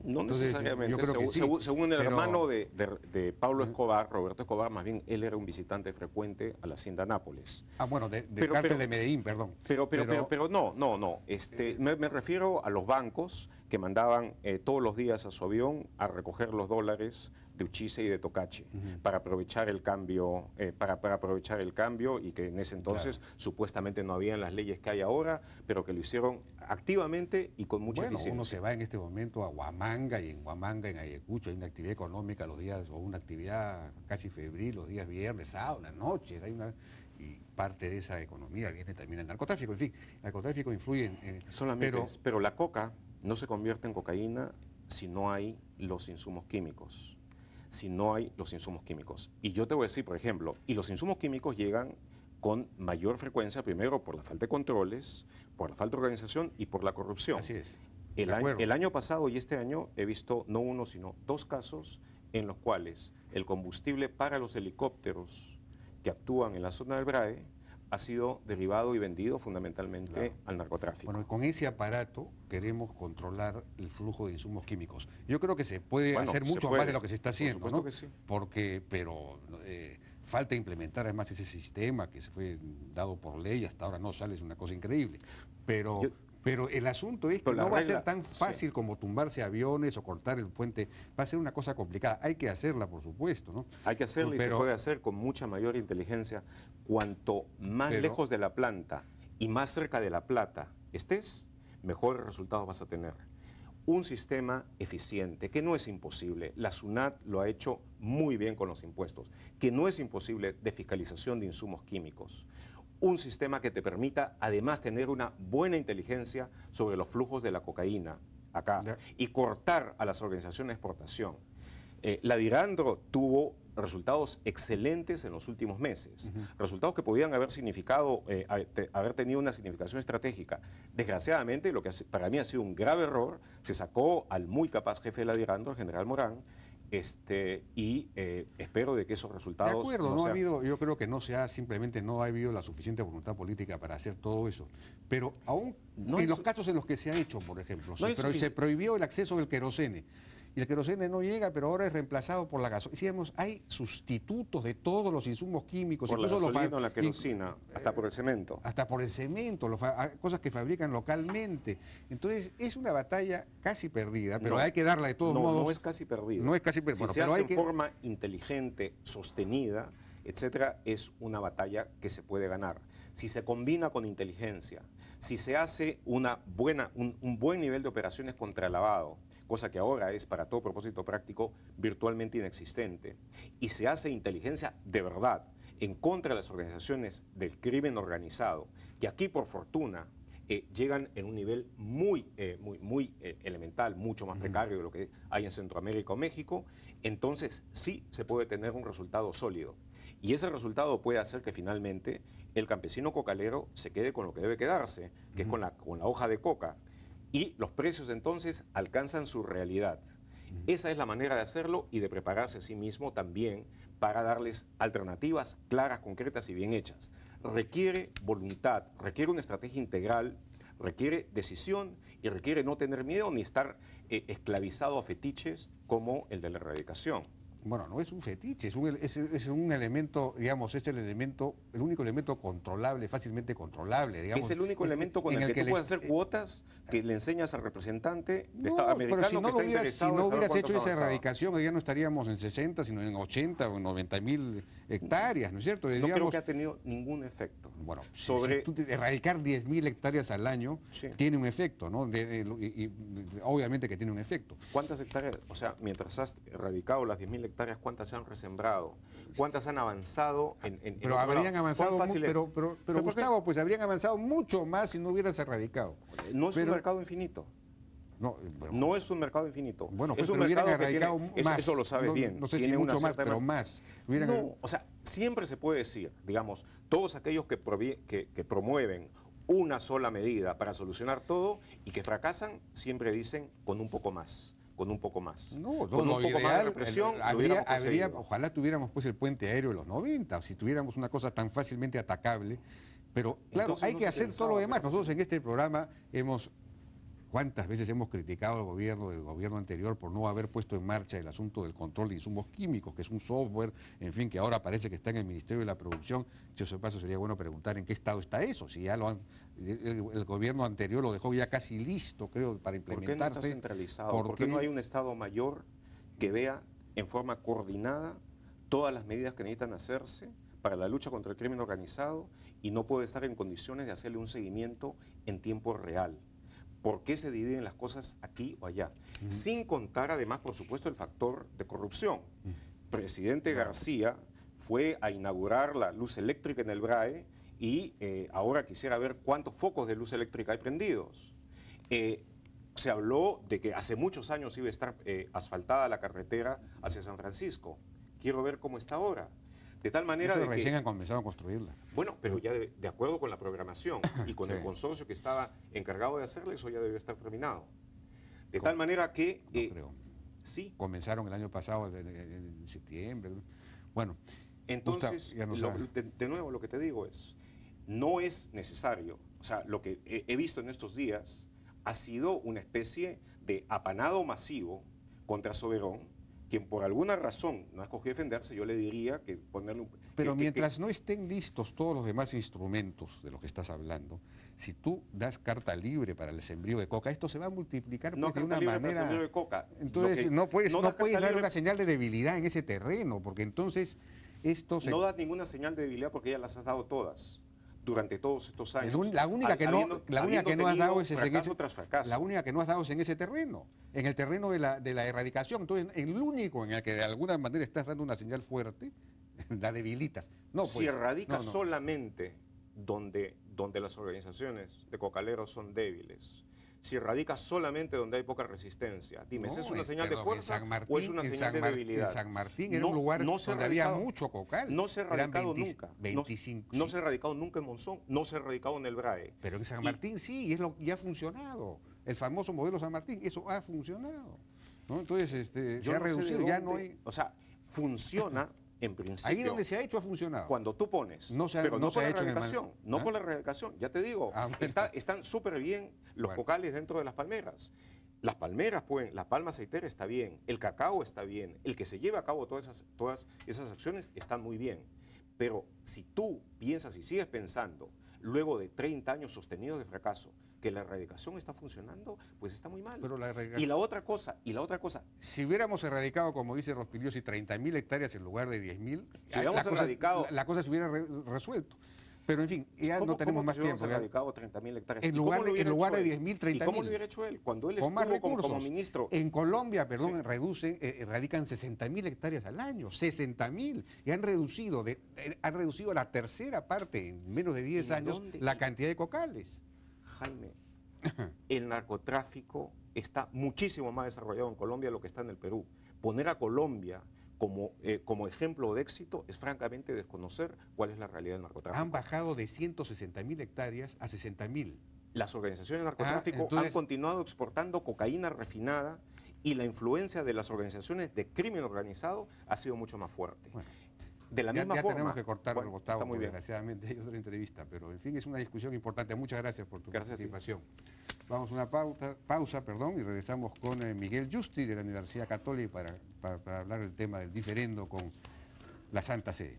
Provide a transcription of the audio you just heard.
No Entonces, necesariamente. yo creo que sí, Según el pero hermano de Pablo Escobar, Roberto Escobar, más bien él era un visitante frecuente a la Hacienda Nápoles. bueno, del Pero, cártel pero, de Medellín, perdón. pero no, no, no. Me refiero a los bancos que mandaban todos los días a su avión a recoger los dólares de Uchice y de Tocache para aprovechar el cambio, para aprovechar el cambio, y que en ese entonces Claro. supuestamente no habían las leyes que hay ahora, pero que lo hicieron activamente y con mucha Bueno, uno eficiencia. se va en este momento a Huamanga, y en Huamanga, en Ayacucho, hay una actividad económica los días, o una actividad casi febril los días viernes, sábado, las noches, y parte de esa economía viene también el narcotráfico. En fin, el narcotráfico influye Solamente pero es, pero la coca no se convierte en cocaína si no hay los insumos químicos. Si no hay los insumos químicos. Y yo te voy a decir, por ejemplo, y los insumos químicos llegan con mayor frecuencia, primero por la falta de controles, por la falta de organización y por la corrupción. así es, de El acuerdo. año pasado y este año he visto no uno, sino dos casos en los cuales el combustible para los helicópteros que actúan en la zona del BRAE ha sido derivado y vendido fundamentalmente Claro. al narcotráfico. Bueno, con ese aparato queremos controlar el flujo de insumos químicos. Yo creo que se puede Bueno, hacer se mucho puede, más de lo que se está por haciendo, supuesto ¿no? que sí. Pero falta implementar además ese sistema que se fue dado por ley, hasta ahora no sale, es una cosa increíble. Pero, Yo- pero el asunto es que pero la no va a ser regla, tan sí. fácil como tumbarse aviones o cortar el puente, va a ser una cosa complicada. Hay que hacerla, por supuesto, ¿no? Hay que hacerlo y se Pero- puede hacer con mucha mayor inteligencia. Cuanto más pero- lejos de la planta y más cerca de la plata estés, mejores resultados vas a tener. Un sistema eficiente, que no es imposible, la SUNAT lo ha hecho muy bien con los impuestos, que no es imposible, de fiscalización de insumos químicos. Un sistema que te permita además tener una buena inteligencia sobre los flujos de la cocaína acá Ya. y cortar a las organizaciones de exportación. La Dirandro tuvo resultados excelentes en los últimos meses, resultados que podían haber significado, haber tenido una significación estratégica. Desgraciadamente, lo que para mí ha sido un grave error, se sacó al muy capaz jefe de la Dirandro, el general Morán, espero de que esos De resultados acuerdo, no no ha sean... habido, yo creo que simplemente no ha habido la suficiente voluntad política para hacer todo eso. Pero aún No en hay los su- casos en los que se ha hecho, por ejemplo, no hay se sufici- prohibió el acceso del querosene. Y el querosene no llega, pero ahora es reemplazado por la gasolina. Decíamos, hay sustitutos de todos los insumos químicos, por la incluso gasolina o la querosina, hasta por el cemento. hasta por el cemento, cosas que fabrican localmente. Entonces, es una batalla casi perdida, pero No, hay que darla de todos modos. No es casi perdido. No es casi perdido, Si bueno, se pero hace hay en que... forma inteligente, sostenida, etcétera, es una batalla que se puede ganar. Si se combina con inteligencia, si se hace un buen nivel de operaciones contra el lavado, cosa que ahora es para todo propósito práctico virtualmente inexistente, y se hace inteligencia de verdad en contra de las organizaciones del crimen organizado, que aquí por fortuna llegan en un nivel muy elemental, mucho más precario de lo que hay en Centroamérica o México, entonces sí se puede tener un resultado sólido. Y ese resultado puede hacer que finalmente el campesino cocalero se quede con lo que debe quedarse, que es con la hoja de coca. Y los precios entonces alcanzan su realidad. Esa es la manera de hacerlo y de prepararse a sí mismo también para darles alternativas claras, concretas y bien hechas. Requiere voluntad, requiere una estrategia integral, requiere decisión y requiere no tener miedo ni estar esclavizado a fetiches como el de la erradicación. Bueno, no es un fetiche, es un elemento, digamos, es el único elemento controlable, fácilmente controlable, digamos. Es el único elemento con en el que tú les- puedes hacer cuotas que le enseñas al representante No, americano pero si no, que está si interesado no en saber hubieras cuánto hecho has esa avanzado. erradicación, ya no estaríamos en 60, sino en 80 o en 90.000 hectáreas, ¿no es cierto? No creo que ha tenido ningún efecto. Bueno, sobre... erradicar 10.000 hectáreas al año Sí. tiene un efecto, ¿no? Obviamente que tiene un efecto. ¿Cuántas hectáreas, o sea, mientras has erradicado las 10.000 hectáreas, cuántas se han resembrado? ¿Cuántas han avanzado en Pero otro habrían lado? avanzado, ¿Cuán fácil es? pero ¿por qué? Gustavo, pues habrían avanzado mucho más si no hubieras erradicado. No es un Pero- mercado infinito. No, pero- No es un mercado infinito. Bueno, es pues un pero hubieran mercado que erradicado tiene, más. eso lo sabes bien. No sé si tiene una mucho más, cierta pero más. No, o sea, siempre se puede decir, digamos, todos aquellos que promueven una sola medida para solucionar todo y que fracasan, siempre dicen con un poco más, con un poco más. No, con lo un poco más de ideal, represión, lo hubiéramos conseguido. ojalá tuviéramos pues el puente aéreo de los 90, o si tuviéramos una cosa tan fácilmente atacable, pero claro, Entonces hay no que se hacer pensaba todo lo que demás. era Nosotros en este programa hemos ¿Cuántas veces hemos criticado al gobierno del gobierno anterior por no haber puesto en marcha el asunto del control de insumos químicos, que es un software, en fin, que ahora parece que está en el Ministerio de la Producción? Si eso paso, sería bueno preguntar en qué estado está eso, si ya el gobierno anterior lo dejó ya casi listo, creo, para implementarse. ¿Por qué no está centralizado? ¿Por qué no hay un Estado mayor que vea en forma coordinada todas las medidas que necesitan hacerse para la lucha contra el crimen organizado y no puede estar en condiciones de hacerle un seguimiento en tiempo real? ¿Por qué se dividen las cosas aquí o allá? Sin contar además, por supuesto, el factor de corrupción. Presidente García fue a inaugurar la luz eléctrica en el BRAE y ahora quisiera ver cuántos focos de luz eléctrica hay prendidos. Se habló de que hace muchos años iba a estar asfaltada la carretera hacia San Francisco. Quiero ver cómo está ahora. De tal manera de que recién han comenzado a construirla. Bueno, pero ya de acuerdo con la programación y con el consorcio que estaba encargado de hacerla, eso ya debió estar terminado. De tal manera que... No creo. Sí. Comenzaron el año pasado, en septiembre. Bueno. Entonces, de nuevo, lo que te digo es, no es necesario, o sea, lo que he visto en estos días ha sido una especie de apanado masivo contra Soberón, quien por alguna razón no escogió defenderse. Yo le diría que ponerle un... Pero mientras no estén listos todos los demás instrumentos de los que estás hablando, si tú das carta libre para el sembrío de coca, esto se va a multiplicar no, de una manera... Para el sembrío de coca. Entonces no puedes dar una señal de debilidad en ese terreno, porque entonces esto se... No das ninguna señal de debilidad porque ya las has dado todas durante todos estos años. La única que no has dado es en ese terreno, en el terreno de la erradicación. Entonces, el único en el que de alguna manera estás dando una señal fuerte, la debilitas. No, pues, si erradicas solamente donde las organizaciones de cocaleros son débiles, si erradicas solamente donde hay poca resistencia, dime, ¿es una señal de fuerza o es una señal de debilidad? En San Martín era un lugar donde había mucho cocal. No se ha erradicado nunca. 25, no se ha erradicado nunca en Monzón, no se ha erradicado en el BRAE. Pero en San Martín sí, y ha funcionado. El famoso modelo San Martín, eso ha funcionado, ¿no? Entonces se ha reducido, ya no hay... O sea, funciona... En principio, ahí donde se ha hecho ha funcionado. Cuando tú pones, pero no por la erradicación, no por la erradicación, ya te digo, están súper bien los cocales dentro de las palmeras. Las palmeras, pues, la palma aceitera está bien, el cacao está bien, el que se lleve a cabo todas esas acciones están muy bien. Pero si tú piensas y sigues pensando, luego de 30 años sostenidos de fracaso, que la erradicación está funcionando, pues está muy mal. Pero y la otra cosa... Si hubiéramos erradicado, como dice Rospigliosi, 30.000 hectáreas en lugar de 10.000, la cosa se hubiera resuelto. Pero en fin, ya no tenemos más tiempo. Erradicado 30.000 hectáreas. En lugar de 10.000, 30.000. ¿Y cómo lo hubiera hecho él? Cuando él estuvo como ministro. En Colombia, perdón, erradican 60.000 hectáreas al año, 60.000. Y han reducido a la tercera parte en menos de 10 años la cantidad de cocales. Jaime, el narcotráfico está muchísimo más desarrollado en Colombia de lo que está en el Perú. Poner a Colombia como ejemplo de éxito es francamente desconocer cuál es la realidad del narcotráfico. Han bajado de 160.000 hectáreas a 60.000. Las organizaciones de narcotráfico han continuado exportando cocaína refinada y la influencia de las organizaciones de crimen organizado ha sido mucho más fuerte. Bueno. De la misma forma. Tenemos que cortarlo, bueno, Gustavo, muy bien. Desgraciadamente hay otra entrevista, pero en fin, es una discusión importante. Muchas gracias por tu participación. Vamos a una pausa, y regresamos con Miguel Justi de la Universidad Católica para hablar del tema del diferendo con la Santa Sede.